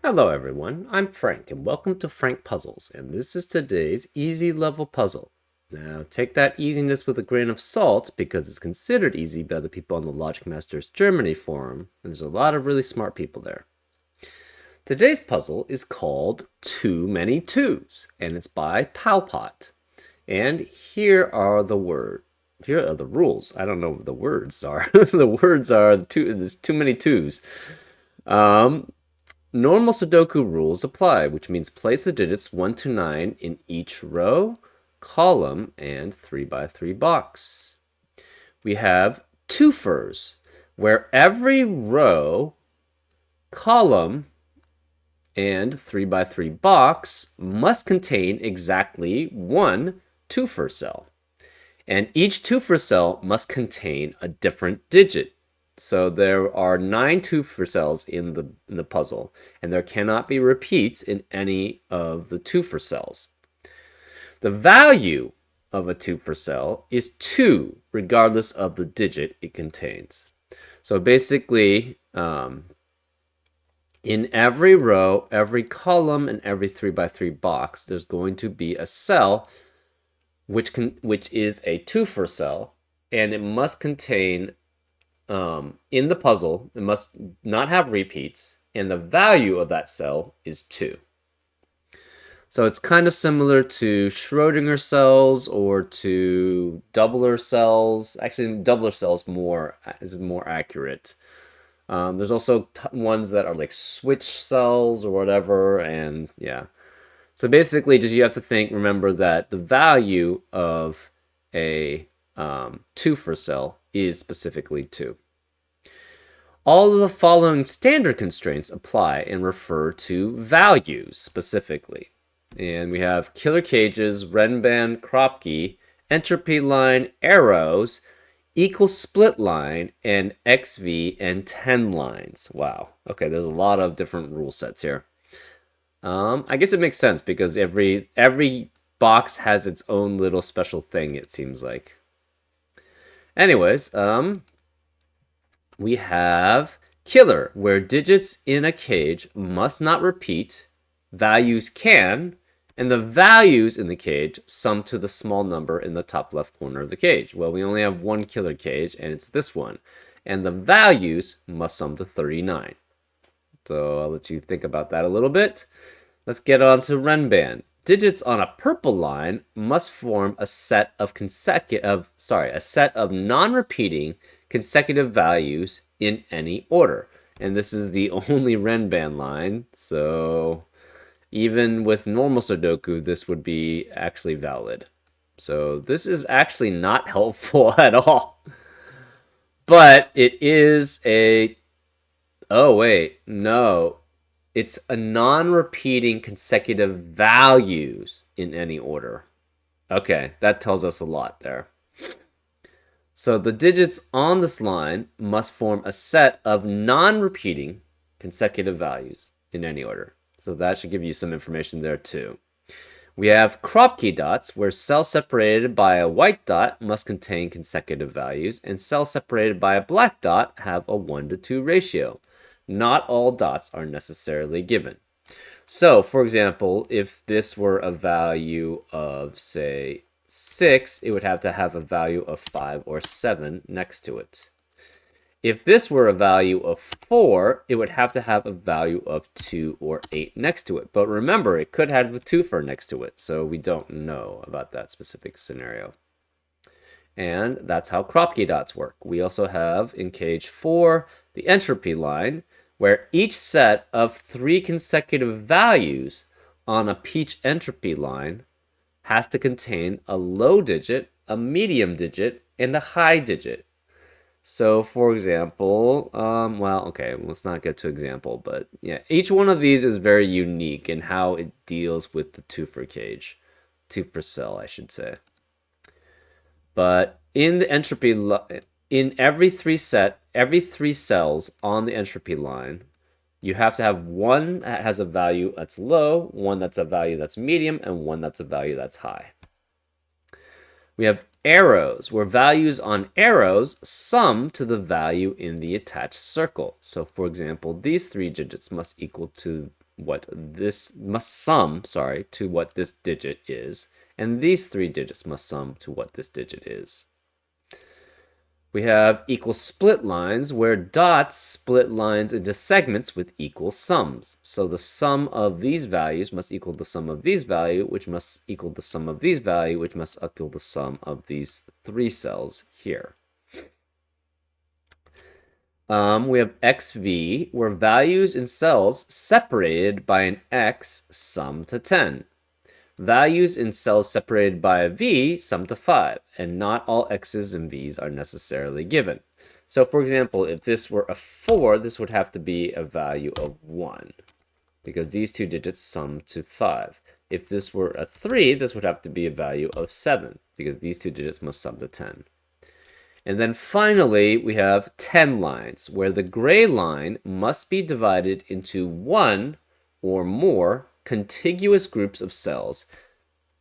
Hello everyone, I'm Frank and welcome to Frank Puzzles, and this is today's easy level puzzle. Now take that easiness with a grain of salt because it's considered easy by the people on the Logic Masters Germany forum, and there's a lot of really smart people there. Today's puzzle is called Too Many Twos, and it's by Palpot. And here are the rules. I don't know what the words are. The words are there's too many twos. Normal Sudoku rules apply, which means place the digits 1 to 9 in each row, column, and 3x3 box. We have twofers, where every row, column, and 3x3 box must contain exactly one twofer cell. And each twofer cell must contain a different digit. So there are 9 twofer cells in the puzzle, and there cannot be repeats in any of the twofer cells. The value of a twofer cell is 2, regardless of the digit it contains. So basically, in every row, every column, and every 3x3 box, there's going to be a cell which is a twofer cell, and it must contain in the puzzle, it must not have repeats, and the value of that cell is 2. So it's kind of similar to Schrodinger cells or to doubler cells. Actually, doubler cells is more accurate. There's also ones that are like switch cells or whatever, and yeah. So basically, just you have to remember that the value of a twofer cell is specifically 2. All of the following standard constraints apply and refer to values specifically. And we have killer cages, Renban, Kropke, entropy line, arrows, equal split line, and XV and 10 lines. Wow. Okay, there's a lot of different rule sets here. I guess it makes sense because every box has its own little special thing, it seems like. Anyways, we have killer, where digits in a cage must not repeat, values can, and the values in the cage sum to the small number in the top left corner of the cage. Well, we only have one killer cage, and it's this one. And the values must sum to 39. So I'll let you think about that a little bit. Let's get on to Renban. Digits on a purple line must form a set of non-repeating consecutive values in any order. And this is the only Renban line, so even with normal Sudoku, this would be actually valid. So this is actually not helpful at all. But it is a... Oh, wait. No. It's a non-repeating consecutive values in any order. Okay, that tells us a lot there. So the digits on this line must form a set of non-repeating consecutive values in any order. So that should give you some information there too. We have Kropke dots, where cells separated by a white dot must contain consecutive values, and cells separated by a black dot have a 1:2 ratio. Not all dots are necessarily given. So, for example, if this were a value of, say, 6, it would have to have a value of 5 or 7 next to it. If this were a value of 4, it would have to have a value of 2 or 8 next to it. But remember, it could have a twofer next to it, so we don't know about that specific scenario. And that's how Kropke dots work. We also have, in cage 4, the entropy line, where each set of 3 consecutive values on a peach entropy line has to contain a low digit, a medium digit, and a high digit. So, for example, let's not get to example, but yeah, each one of these is very unique in how it deals with the twofer cell, I should say. But in the entropy, in every three cells on the entropy line, you have to have one that has a value that's low, one that's a value that's medium, and one that's a value that's high. We have arrows, where values on arrows sum to the value in the attached circle. So, for example, these 3 digits must equal to sorry, to what this digit is, and these 3 digits must sum to what this digit is. We have equal split lines where dots split lines into segments with equal sums. So the sum of these values must equal the sum of these values, which must equal the sum of these values, which must equal the sum of these 3 cells here. We have XV, where values in cells separated by an X sum to 10. Values in cells separated by a V sum to 5, and not all X's and V's are necessarily given. So for example, if this were a 4, this would have to be a value of 1, because these 2 digits sum to 5. If this were a 3, this would have to be a value of 7, because these 2 digits must sum to 10. And then finally, we have 10 lines, where the gray line must be divided into 1 or more contiguous groups of cells,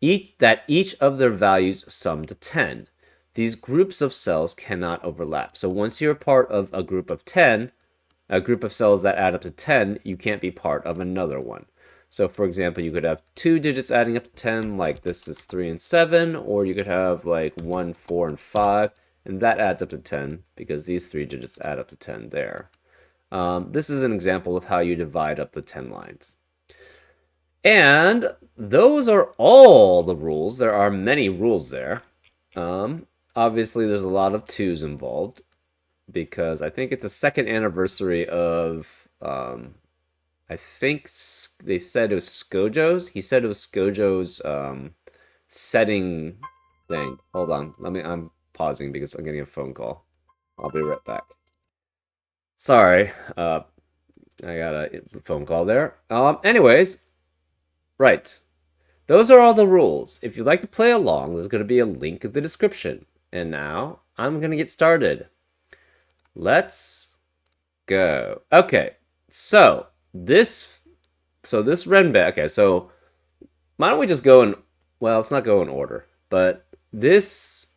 each of their values sum to 10. These groups of cells cannot overlap. So once you're part of a group of 10, a group of cells that add up to 10, you can't be part of another one. So for example, you could have 2 digits adding up to 10, like this is 3 and 7, or you could have like 1, 4, and 5, and that adds up to 10 because these 3 digits add up to 10 there. This is an example of how you divide up the 10 lines. And those are all the rules. There are many rules there. Obviously, there's a lot of 2's involved because I think it's the 2nd anniversary of, I think they said it was Skojo's. He said it was Skojo's setting thing. Hold on. I'm pausing because I'm getting a phone call. I'll be right back. Sorry. I got a phone call there. Anyways. Right. Those are all the rules. If you'd like to play along, there's going to be a link in the description. And now, I'm going to get started. Let's go. Okay, so this Renban, okay, so why don't we just go in, well, let's not go in order, but this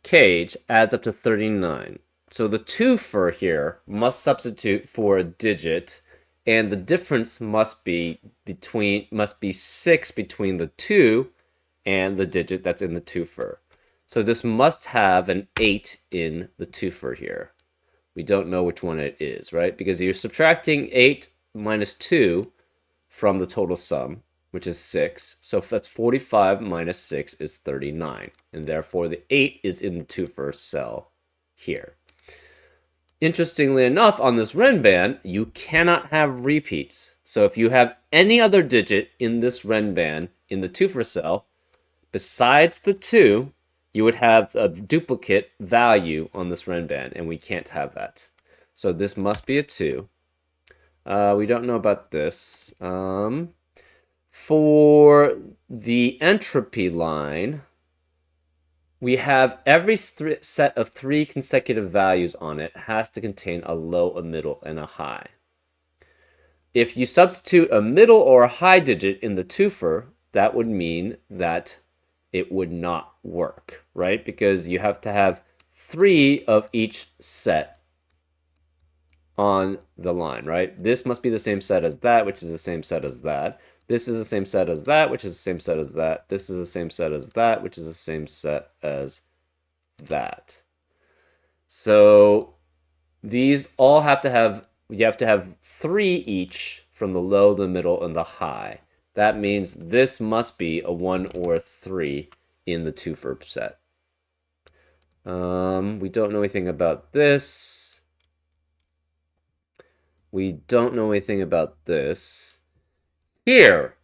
cage adds up to 39. So the 2 for here must substitute for a digit, and the difference must be 6 between the 2 and the digit that's in the 2 for. So this must have an 8 in the 2 for here. We don't know which one it is, right? Because you're subtracting 8 minus 2 from the total sum, which is 6. So that's 45 minus 6 is 39. And therefore the 8 is in the 2 for cell here. Interestingly enough, on this Renban, you cannot have repeats. So if you have any other digit in this Renban in the 2 for cell, besides the 2, you would have a duplicate value on this Renban, and we can't have that. So this must be a 2. We don't know about this. For the entropy line, we have every set of 3 consecutive values on it has to contain a low, a middle, and a high. If you substitute a middle or a high digit in the twofer, that would mean that it would not work, right? Because you have to have 3 of each set on the line, right? This must be the same set as that, which is the same set as that. This is the same set as that, which is the same set as that. This is the same set as that, which is the same set as that. So these all have to have, you have to have 3 each from the low, the middle, and the high. That means this must be a 1 or 3 in the twofer set. We don't know anything about this. We don't know anything about this. Here,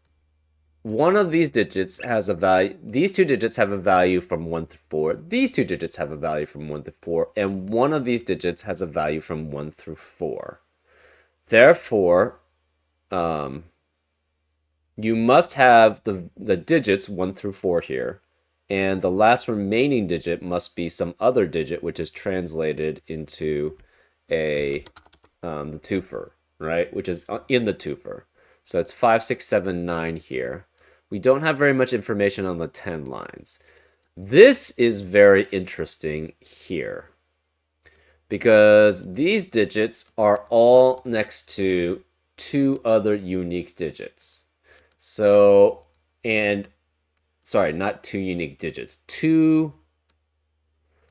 one of these digits has a value. These 2 digits have a value from 1 through 4. These 2 digits have a value from 1 through 4. And one of these digits has a value from 1 through 4. Therefore, you must have the digits 1 through 4 here. And the last remaining digit must be some other digit, which is translated into the twofer, right? Which is in the twofer. So it's 5, 6, 7, 9 here. We don't have very much information on the 10 lines. This is very interesting here because these digits are all next to two other unique digits. So, and sorry, not two unique digits.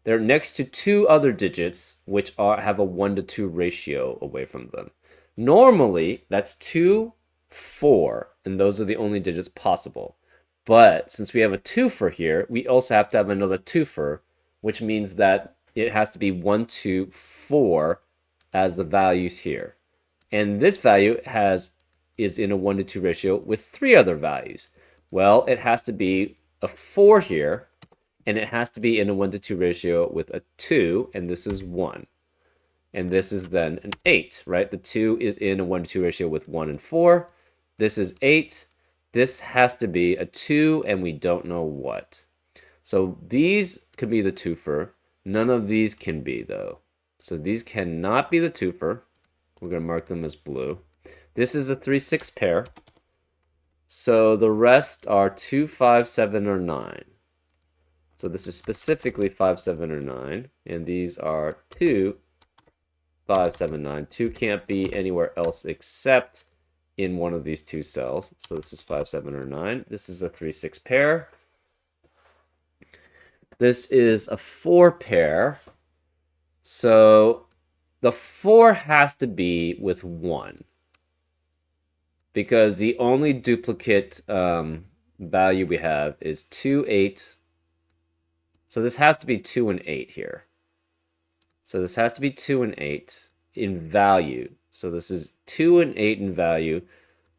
They're next to two other digits which have a 1 to 2 ratio away from them. Normally, that's 2, 4, and those are the only digits possible. But since we have a twofer here, we also have to have another twofer, which means that it has to be 1, 2, 4 as the values here. And this value is in a 1 to 2 ratio with three other values. Well, it has to be a 4 here, and it has to be in a 1 to 2 ratio with a 2, and this is 1. And this is then an 8, right? The 2 is in a 1 to 2 ratio with 1 and 4. This is 8. This has to be a 2, and we don't know what. So these could be the twofer. None of these can be, though. So these cannot be the twofer. We're going to mark them as blue. This is a 3-6 pair. So the rest are 2, 5, 7, or 9. So this is specifically 5, 7, or 9. And these are 2, 5, 7, 9. 2 can't be anywhere else except in one of these two cells. So this is 5, 7, or 9. This is a 3-6 pair. This is a 4 pair. So the 4 has to be with 1. Because the only duplicate value we have is 2, 8. So this has to be 2 and 8 here. So this has to be 2 and 8 in value. So this is 2 and 8 in value.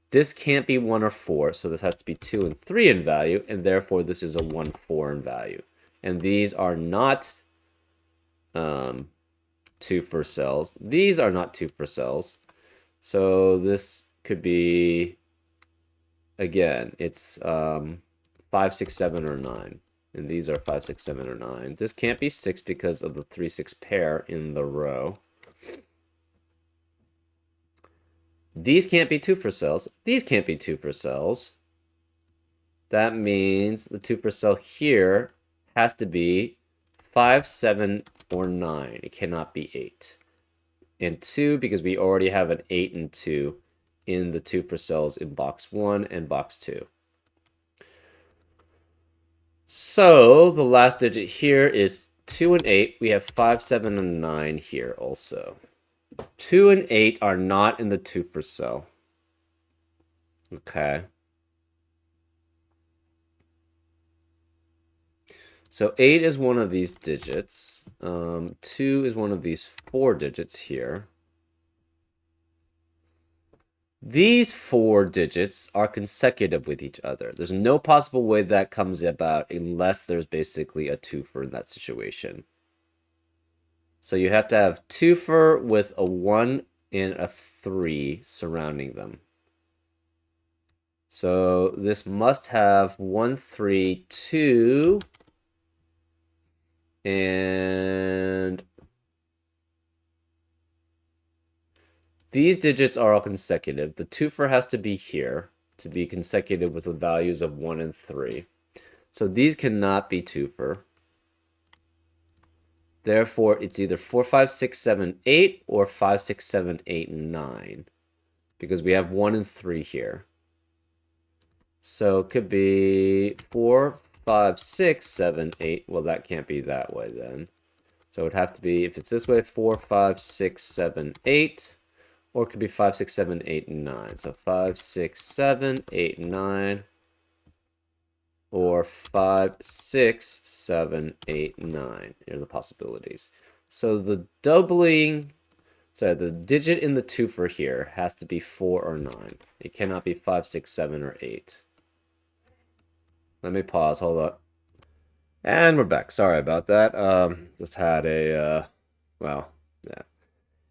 This can't be 1 or 4, so this has to be 2 and 3 in value, and therefore this is a 1, 4 in value. And these are not twofer cells. These are not twofer cells. So this could be, again, it's 5, 6, 7, or 9. And these are 5, 6, 7, or 9. This can't be 6 because of the 3, 6 pair in the row. These can't be twofer cells. These can't be twofer cells. That means the twofer cell here has to be 5, 7, or 9. It cannot be 8. And 2, because we already have an 8 and 2 in the twofer cells in box 1 and box 2. So the last digit here is 2 and 8. We have 5, 7, and 9 here also. 2 and 8 are not in the twofer cell. Okay. So 8 is one of these digits. 2 is one of these 4 digits here. These 4 digits are consecutive with each other. There's no possible way that comes about unless there's basically a twofer in that situation. So you have to have twofer with a 1 and a 3 surrounding them. So this must have 1, 3, 2, and these digits are all consecutive. The twofer has to be here to be consecutive with the values of 1 and 3. So these cannot be twofer. Therefore, it's either 4, 5, 6, 7, 8 or 5, 6, 7, 8, 9. Because we have 1 and 3 here. So it could be 4, 5, 6, 7, 8. Well, that can't be that way then. So it would have to be, if it's this way, 4, 5, 6, 7, 8. Or it could be 5, 6, 7, 8, 9. So 5, 6, 7, 8, 9. Or 5, 6, 7, 8, 9. Here are the possibilities. So the the digit in the twofer here has to be 4 or 9. It cannot be 5, 6, 7, or 8. Let me pause, hold up. And we're back. Sorry about that. Just had a, well, yeah.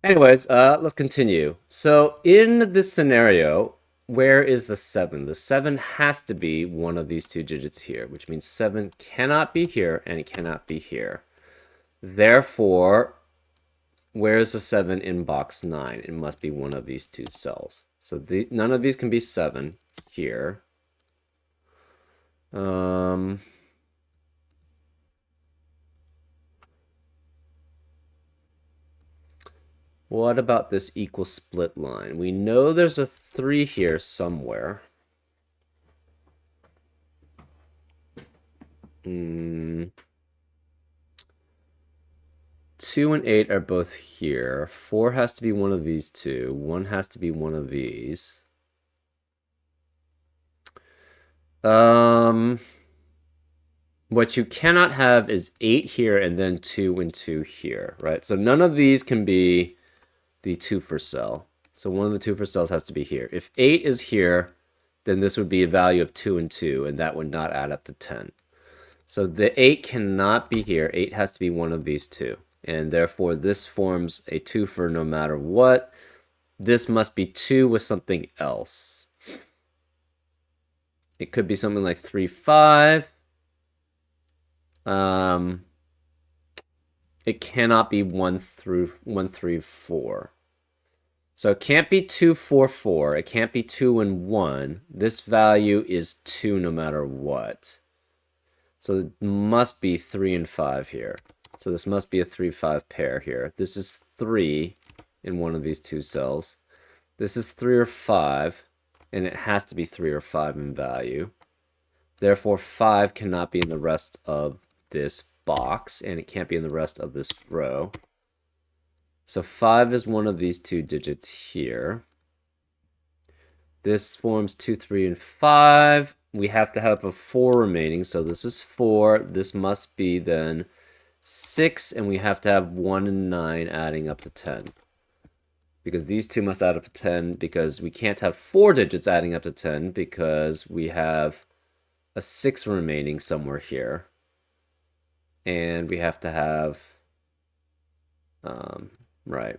Anyways, let's continue. So in this scenario, where is the 7? The 7 has to be one of these two digits here, which means 7 cannot be here and it cannot be here. Therefore, where is the 7 in box 9? It must be one of these two cells. So none of these can be 7 here. What about this equal split line? We know there's a 3 here somewhere. 2 and 8 are both here. 4 has to be one of these two. 1 has to be one of these. What you cannot have is 8 here and then 2 and 2 here, right? So none of these can be the 2 for cell. So one of the 2 for cells has to be here. If 8 is here, then this would be a value of 2 and 2, and that would not add up to 10. So the 8 cannot be here. 8 has to be one of these two. And therefore, this forms a 2 for no matter what. This must be 2 with something else. It could be something like 3, 5. It cannot be 1 through 1, 3, 4. So it can't be 2, 4, 4. It can't be 2 and 1. This value is 2 no matter what. So it must be 3 and 5 here. So this must be a 3, 5 pair here. This is 3 in one of these two cells. This is 3 or 5, and it has to be 3 or 5 in value. Therefore, 5 cannot be in the rest of this box, and it can't be in the rest of this row. So 5 is one of these two digits here. This forms 2, 3, and 5. We have to have a 4 remaining, so this is 4. This must be then 6, and we have to have 1 and 9 adding up to 10. Because these two must add up to 10, because we can't have 4 digits adding up to 10, because we have a 6 remaining somewhere here. And we have to have, right.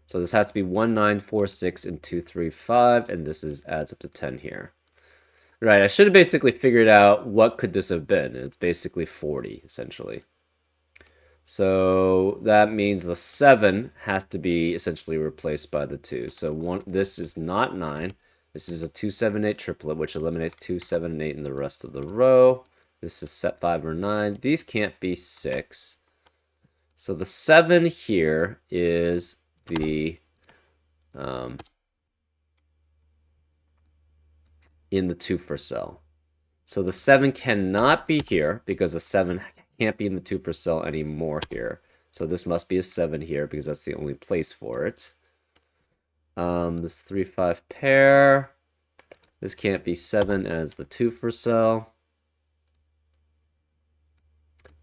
So this has to be 1, 9, 4, 6, and 2, 3, 5, and this adds up to 10 here. Right, I should have basically figured out what could this have been. It's basically 40, essentially. So that means the 7 has to be essentially replaced by the 2. So this is not 9. This is a 2, 7, 8 triplet, which eliminates 2, 7, and 8 in the rest of the row. This is set 5 or 9. These can't be 6. So the 7 here is the in the 2 for cell. So the 7 cannot be here because the 7 can't be in the 2 per cell anymore here. So this must be a 7 here because that's the only place for it. This 3, 5 pair. This can't be 7 as the 2 for cell.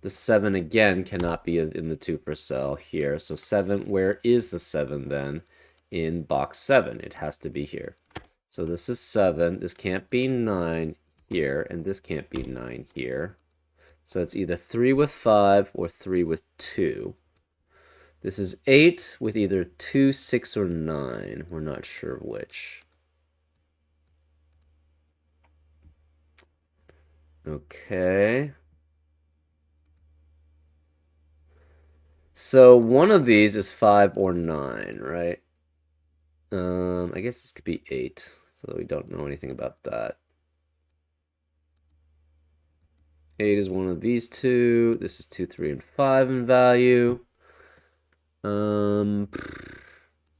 The 7 again cannot be in the 2 per cell here. So 7, where is the 7 then? In box 7. It has to be here. So this is 7. This can't be 9 here, and this can't be 9 here. So it's either 3 with 5 or 3 with 2. This is 8 with either 2, 6, or 9. We're not sure which. Okay. So one of these is 5 or 9, right? I guess this could be 8, so we don't know anything about that. 8 is one of these two. This is 2, 3, and 5 in value.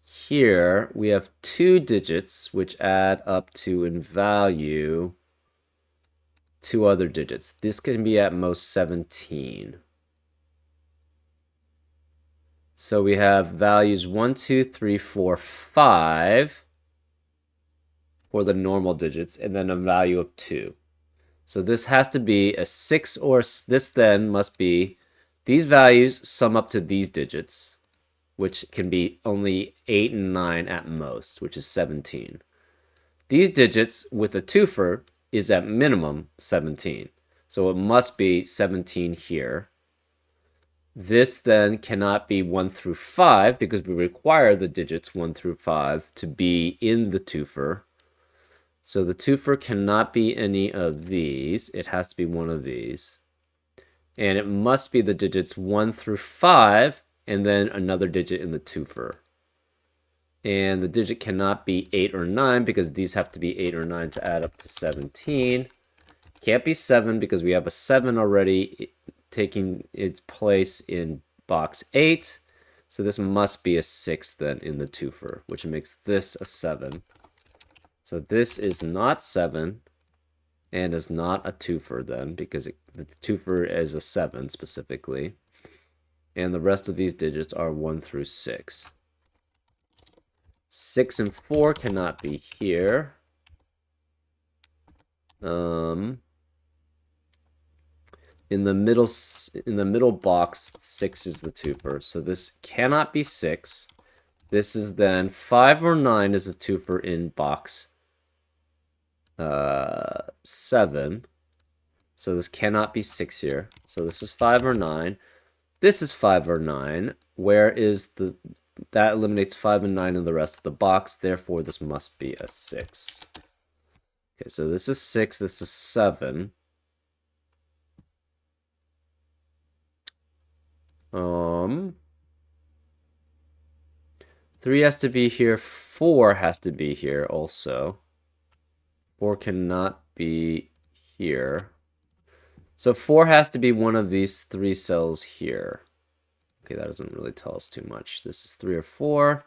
Here we have 2 digits which add up to, in value, 2 other digits. This can be at most 17. So we have values 1, 2, 3, 4, 5 for the normal digits, and then a value of 2. So this has to be a 6, or this then must be, these values sum up to these digits, which can be only 8 and 9 at most, which is 17. These digits with a twofer is at minimum 17. So it must be 17 here. This then cannot be 1 through 5 because we require the digits 1 through 5 to be in the twofer. So the twofer cannot be any of these. It has to be one of these. And it must be the digits 1 through 5 and then another digit in the twofer. And the digit cannot be 8 or 9 because these have to be 8 or 9 to add up to 17. Can't be 7 because we have a 7 already taking its place in box 8. So this must be a 6 then in the twofer, which makes this a 7. So this is not 7 and is not a twofer then, because the twofer is a 7 specifically. And the rest of these digits are 1 through 6. 6 and 4 cannot be here. In the middle box, 6 is the twofer, so this cannot be 6. This is then 5 or 9 is a twofer in box 7. So this cannot be 6 here. So this is 5 or 9. This is 5 or 9. Where is the... That eliminates 5 and 9 in the rest of the box. Therefore, this must be a 6. Okay, so this is 6. This is 7. 3 has to be here. 4 has to be here also. 4 cannot be here. So 4 has to be one of these 3 cells here. Okay, that doesn't really tell us too much. This is 3 or 4.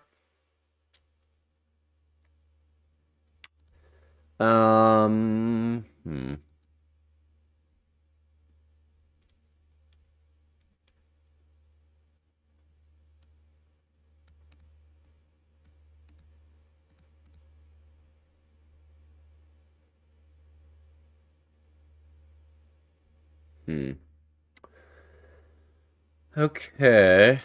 Okay.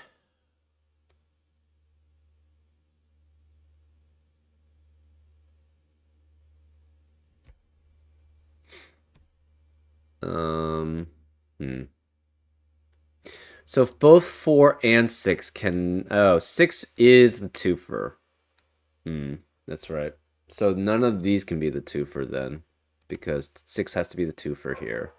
So if both 4 and 6 can... Oh, 6 is the twofer. That's right. So none of these can be the twofer then, because 6 has to be the twofer here.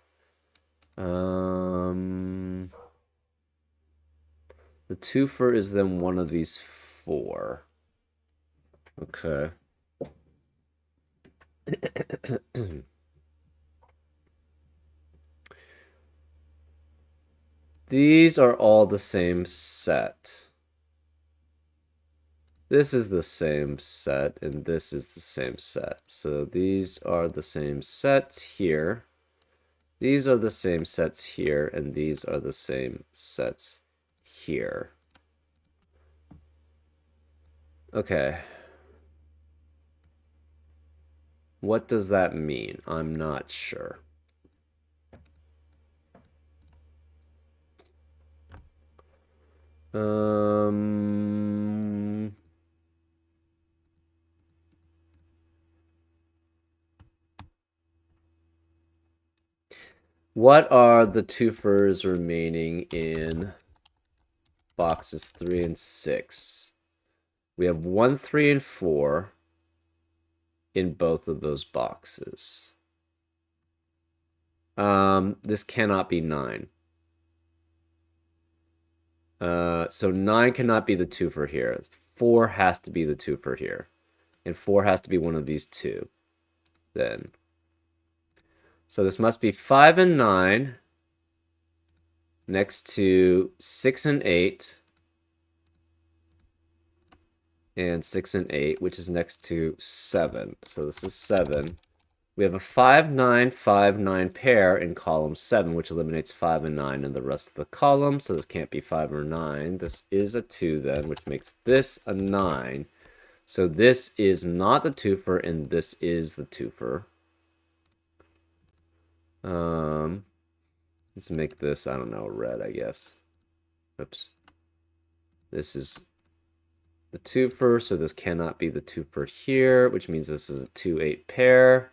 The twofer is then one of these 4. Okay. These are all the same set. This is the same set, and this is the same set. So these are the same sets here. These are the same sets here, and these are the same sets here. Okay. What does that mean? I'm not sure. What are the twofers remaining in boxes 3 and 6? We have 1, 3, and 4 in both of those boxes. This cannot be 9. So 9 cannot be the twofer here. 4 has to be the twofer here. And 4 has to be one of these 2. Then. So this must be 5 and 9 next to 6 and 8. And 6 and 8, which is next to 7. So this is 7. We have a 5, 9, 5, 9 pair in column 7, which eliminates 5 and 9 in the rest of the column. So this can't be 5 or 9. This is a 2 then, which makes this a 9. So this is not the twofer, and this is the twofer. Let's make this, I don't know, red, I guess. Oops. This is the twofer, so this cannot be the twofer here, which means this is a 2-8 pair.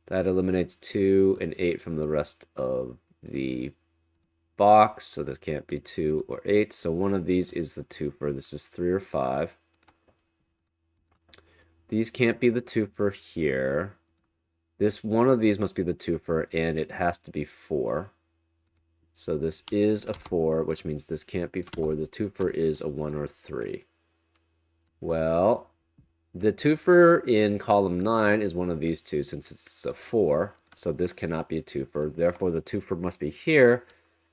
That eliminates 2 and 8 from the rest of the box, so this can't be 2 or 8. So one of these is the twofer. This is 3 or 5. These can't be the twofer here. This one of these must be the twofer, and it has to be 4. So this is a 4, which means this can't be 4. The twofer is a 1 or 3. Well, the twofer in column 9 is one of these 2 since it's a 4. So this cannot be a twofer. Therefore, the twofer must be here.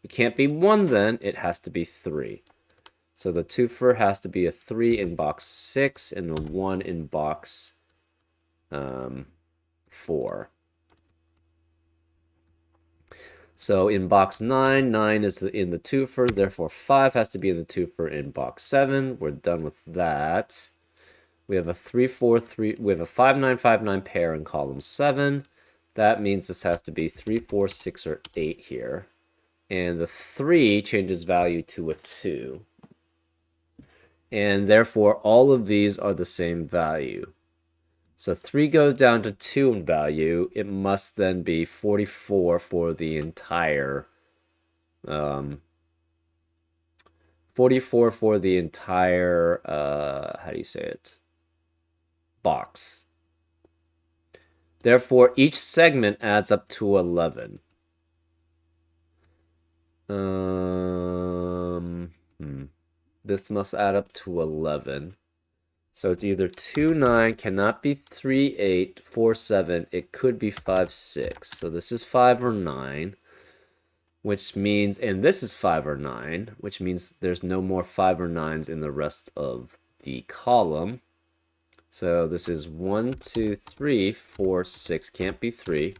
It can't be 1 then. It has to be 3. So the twofer has to be a 3 in box 6 and a 1 in box 4. So in box 9, 9 is in the twofer, therefore 5 has to be in the twofer in box 7. We're done with that. We have a 3, 4, 3. We have a 5, 9, 5, 9 pair in column 7. That means this has to be 3, 4, 6, or 8 here. And the 3 changes value to a 2. And therefore, all of these are the same value. So 3 goes down to 2 in value. It must then be 44 for the entire 44 for the entire how do you say it? Box. Therefore, each segment adds up to 11. This must add up to 11. So it's either 2, 9, cannot be 3, 8, 4, 7. It could be 5, 6. So this is 5 or 9, which means, and this is 5 or 9, which means there's no more 5 or 9s in the rest of the column. So this is 1, 2, 3, 4, 6. Can't be 3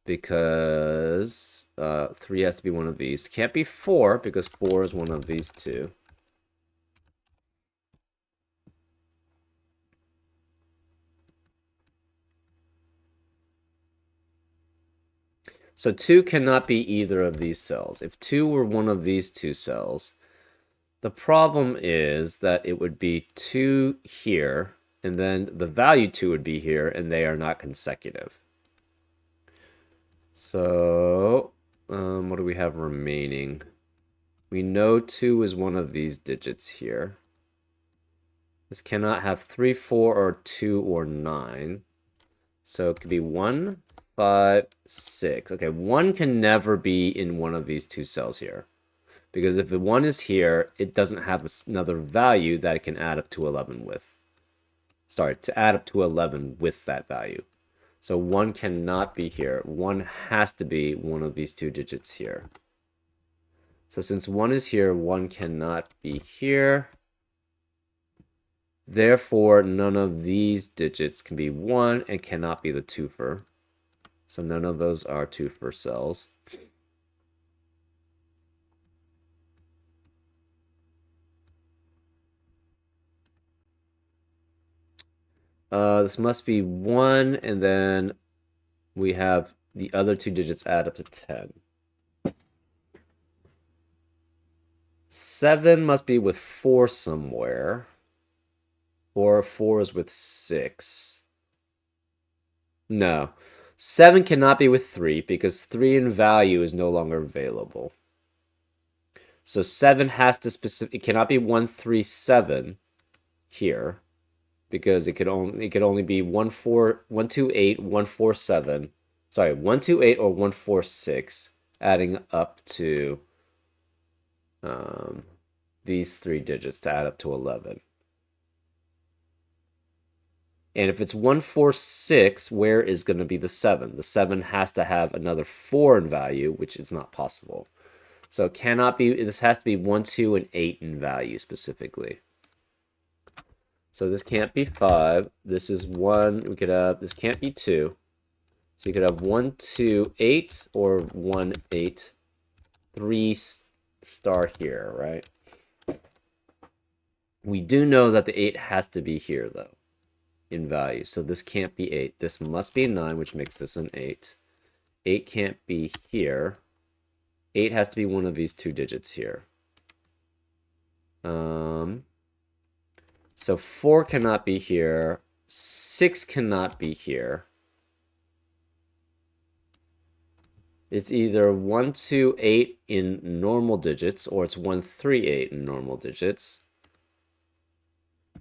because 3 has to be one of these. Can't be 4 because 4 is one of these two. So 2 cannot be either of these cells. If 2 were one of these two cells, the problem is that it would be 2 here, and then the value 2 would be here, and they are not consecutive. So, what do we have remaining? We know 2 is one of these digits here. This cannot have 3, 4, or 2, or 9. So it could be 1, 5, 6. Okay, 1 can never be in one of these two cells here. Because if the 1 is here, it doesn't have another value that it can add up to 11 with. Sorry, to add up to 11 with that value. So 1 cannot be here. 1 has to be one of these two digits here. So since 1 is here, 1 cannot be here. Therefore, none of these digits can be 1 and cannot be the twofer. So none of those are twofer cells. This must be 1, and then we have the other two digits add up to 10. 7 must be with 4 somewhere. Or 4 is with 6. No. 7 cannot be with 3 because 3 in value is no longer available. So 7 has to it cannot be 137 here because it could only be 128, 147. Sorry, 128 or 146 adding up to these three digits to add up to 11. And if it's 146, where is going to be the 7? The 7 has to have another 4 in value, which is not possible. So it cannot be, this has to be 1, 2, and 8 in value specifically. So this can't be 5. This is 1. We could have, this can't be 2. So you could have 1, 2, 8, or 1, 8, 3 star here, right? We do know that the 8 has to be here, though, in value. So this can't be 8. This must be 9, which makes this an 8. 8 can't be here. 8 has to be one of these two digits here. So 4 cannot be here. 6 cannot be here. It's either 1, 2, 8 in normal digits, or it's 1, 3, 8 in normal digits.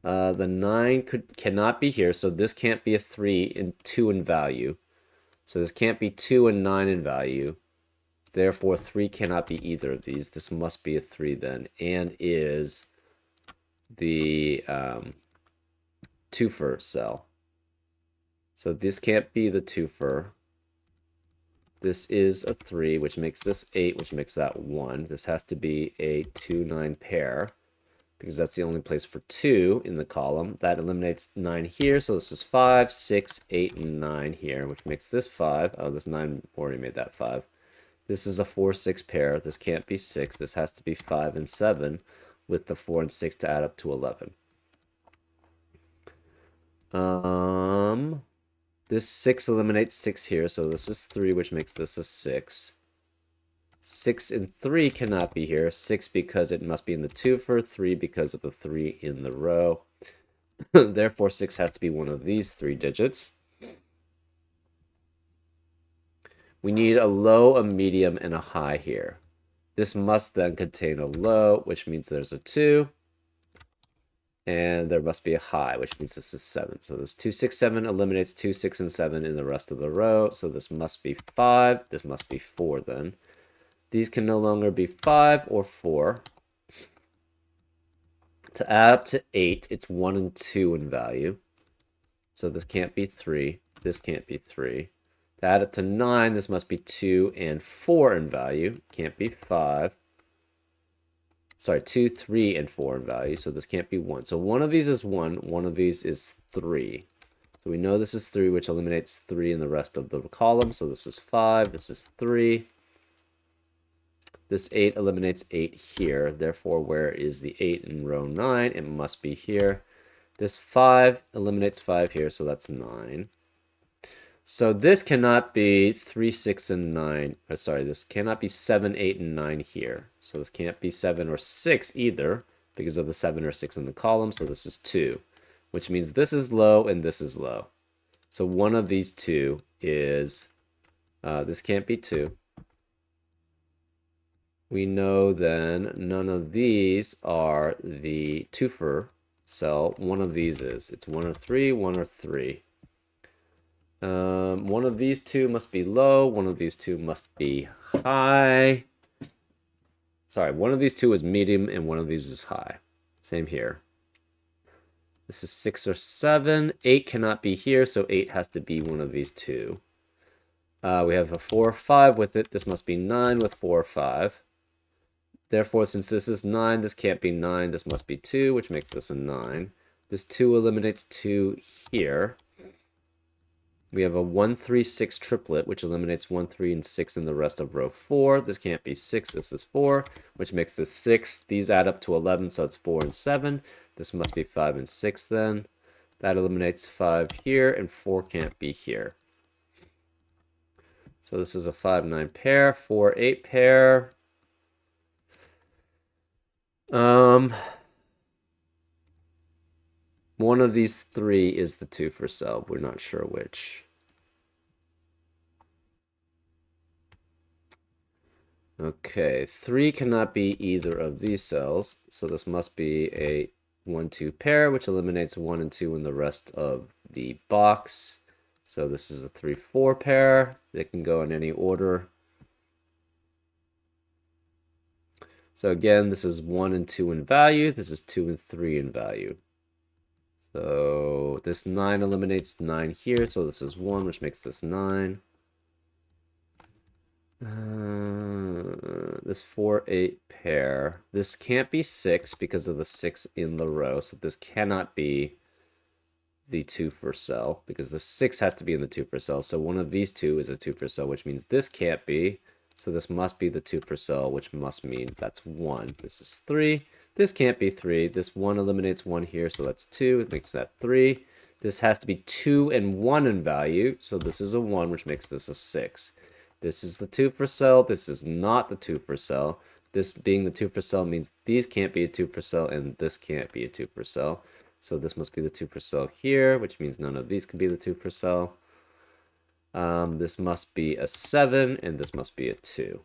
The 9 cannot be here, so this can't be a 3 and 2 in value. So this can't be 2 and 9 in value. Therefore, 3 cannot be either of these. This must be a 3 then, and is the twofer cell. So this can't be the twofer. This is a 3, which makes this 8, which makes that 1. This has to be a 2, 9 pair. because that's the only place for 2 in the column. That eliminates 9 here, so this is 5, 6, 8, and 9 here, which makes this 5. Oh, this 9 already made that 5. This is a 4, 6 pair. This can't be 6. This has to be 5 and 7 with the 4 and 6 to add up to 11. This 6 eliminates 6 here, so this is 3, which makes this a 6. 6 and 3 cannot be here. 6 because it must be in the twofer, 3 because of the 3 in the row. Therefore, 6 has to be one of these 3 digits. We need a low, a medium, and a high here. This must then contain a low, which means there's a 2. And there must be a high, which means this is 7. So this 2, 6, 7 eliminates 2, 6, and 7 in the rest of the row. So this must be 5. This must be 4 then. These can no longer be 5 or 4. To add up to 8, it's 1 and 2 in value. So this can't be 3. This can't be 3. To add up to 9, this must be 2 and 4 in value. Can't be 5. Sorry, 2, 3, and 4 in value. So this can't be 1. So one of these is 1. One of these is 3. So we know this is 3, which eliminates 3 in the rest of the column. So this is 5. This is 3. This 8 eliminates 8 here. Therefore, where is the 8 in row 9? It must be here. This 5 eliminates 5 here, so that's 9. So this cannot be 3, 6, and 9. Or sorry, this cannot be 7, 8, and 9 here. So this can't be 7 or 6 either because of the 7 or 6 in the column. So this is 2, which means this is low and this is low. So one of these two is, this can't be 2. We know then none of these are the twofer cell. One of these is. It's 1 or 3, 1 or 3. One of these two must be low. One of these two must be high. Sorry, one of these two is medium and one of these is high. Same here. This is 6 or 7. 8 cannot be here, so 8 has to be one of these two. We have a 4 or 5 with it. This must be 9 with 4 or 5. Therefore, since this is 9, this can't be 9. This must be 2, which makes this a 9. This 2 eliminates 2 here. We have a 1, 3, 6 triplet, which eliminates 1, 3, and 6 in the rest of row 4. This can't be 6. This is 4, which makes this 6. These add up to 11, so it's 4 and 7. This must be 5 and 6 then. That eliminates 5 here, and 4 can't be here. So this is a 5, 9 pair, 4, 8 pair. One of these 3 is the twofer cell. We're not sure which. Okay, 3 cannot be either of these cells, so this must be a 1, 2 pair, which eliminates 1 and 2 in the rest of the box. So this is a 3, 4 pair. They can go in any order. So again, this is 1 and 2 in value. This is 2 and 3 in value. So this 9 eliminates 9 here. So this is 1, which makes this 9. This 4, 8 pair. This can't be 6 because of the 6 in the row. So this cannot be the twofer cell because the 6 has to be in the twofer cell. So one of these two is a twofer cell, which means this can't be. So this must be the twofer cell, which must mean that's 1. This is 3. This can't be 3. This 1 eliminates 1 here, so that's 2. It makes that 3. This has to be 2 and 1 in value, so this is a 1, which makes this a 6. This is the twofer cell. This is not the twofer cell. This being the twofer cell means these can't be a twofer cell, and this can't be a twofer cell. So this must be the twofer cell here, which means none of these can be the twofer cell. This must be a 7, and this must be a 2.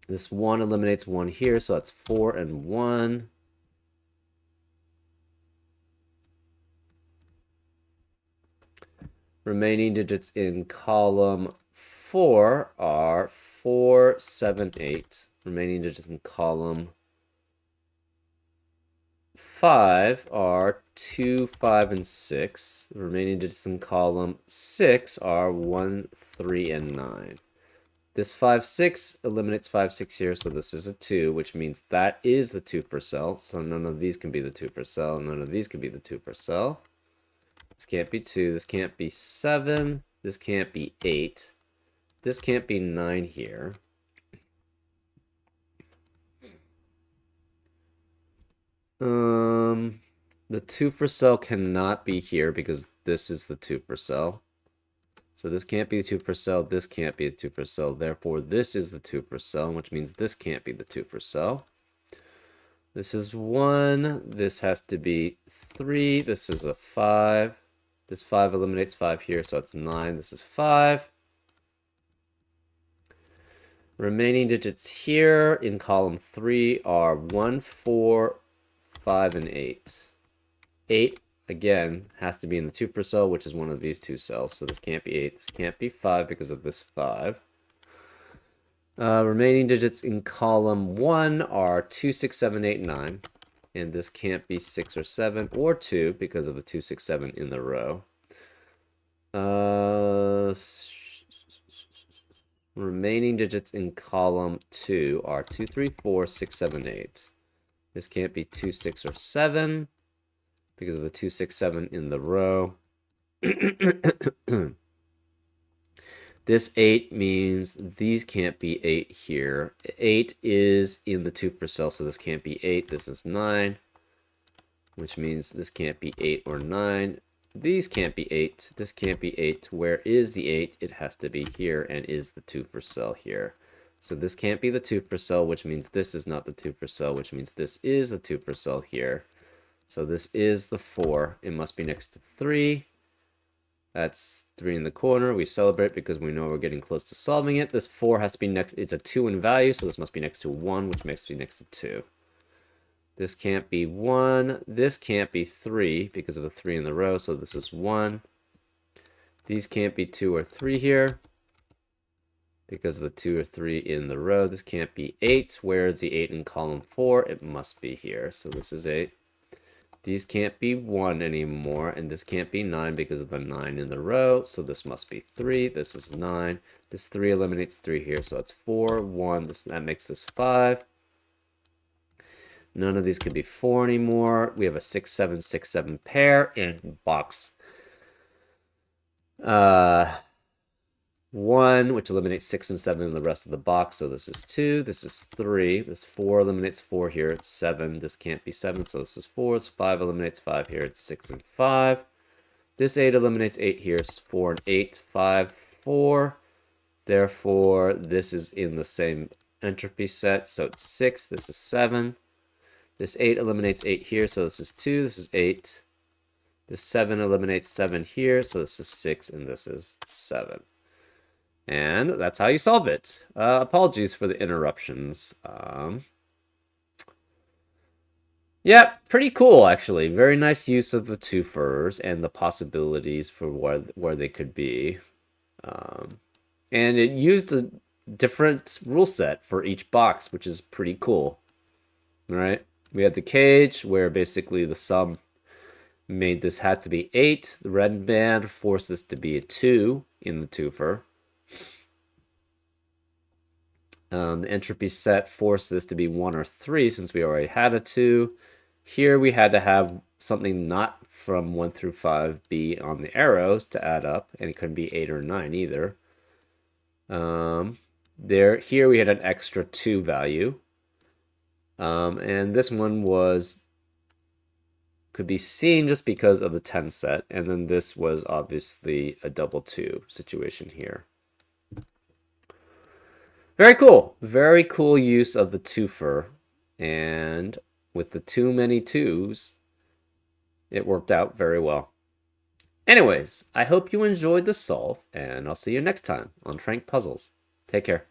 This 1 eliminates 1 here, so that's 4 and 1. Remaining digits in column 4 are 4, 7, 8. Remaining digits in column 5 are 2, 5, and 6. The remaining digits in column 6 are 1, 3, and 9. This 5, 6 eliminates 5, 6 here, so this is a 2, which means that is the 2 per cell. So none of these can be the 2 per cell, none of these can be the 2 per cell. This can't be 2, this can't be 7, this can't be 8, this can't be 9 here. The 2 per cell cannot be here because this is the 2 per cell. So this can't be the 2 per cell, this can't be the 2 per cell, therefore this is the 2 per cell, which means this can't be the 2 per cell. This is 1, this has to be 3, this is a 5. This 5 eliminates 5 here, so it's 9, this is 5. Remaining digits here in column 3 are 1, 4, 5, and 8. 8, again, has to be in the 2 per cell, which is one of these two cells. So this can't be 8, this can't be 5 because of this 5. Remaining digits in column 1 are 2, 6, 7, 8, 9. And this can't be 6 or 7 or 2 because of the 2, 6, 7 in the row. Remaining digits in column 2 are 2, 3, 4, 6, 7, 8. This can't be 2, 6, or 7 because of the 2, 6, 7 in the row. This 8 means these can't be 8 here. 8 is in the 2 per cell, so this can't be 8. This is 9, which means this can't be 8 or 9. These can't be 8. This can't be 8. Where is the 8? It has to be here and is the 2 per cell here. So this can't be the 2 per cell, which means this is not the 2 per cell, which means this is the 2 per cell here. So this is the 4. It must be next to 3. That's 3 in the corner. We celebrate because we know we're getting close to solving it. This 4 has to be next. It's a 2 in value, so this must be next to 1, which makes it be next to 2. This can't be 1. This can't be 3 because of a 3 in the row, so this is 1. These can't be 2 or 3 here because of a 2 or 3 in the row. This can't be 8. Where is the 8 in column 4? It must be here, so this is 8. These can't be 1 anymore, and this can't be 9 because of the 9 in the row, so this must be 3. This is 9. This 3 eliminates 3 here, so it's 4, 1. That makes this 5. None of these could be 4 anymore. We have a 6, 7, 6, 7 pair in box 1, which eliminates 6 and 7 in the rest of the box. So this is 2. This is 3. This 4 eliminates 4 here. It's 7. This can't be 7, so this is 4. This 5 eliminates 5 here. It's 6 and 5. This 8 eliminates 8 here. It's 4 and 8. 5, 4. Therefore, this is in the same entropy set. So it's 6. This is 7. This 8 eliminates 8 here, so this is 2, this is 8. This 7 eliminates 7 here, so this is 6, and this is 7. And that's how you solve it. Apologies for the interruptions. Yeah, pretty cool, actually. Very nice use of the twofers and the possibilities for where they could be. And it used a different rule set for each box, which is pretty cool. All right? We had the cage, where basically the sum made this had to be 8. The red band forced this to be a 2 in the twofer. The entropy set forced this to be 1 or 3 since we already had a 2. Here we had to have something not from 1 through 5 be on the arrows to add up, and it couldn't be 8 or 9 either. Here we had an extra 2 value. And this one could be seen just because of the 10 set, and then this was obviously a double 2 situation here. Very cool use of the twofer, and with the too many 2s, it worked out very well. Anyways, I hope you enjoyed the solve, and I'll see you next time on Frank Puzzles. Take care.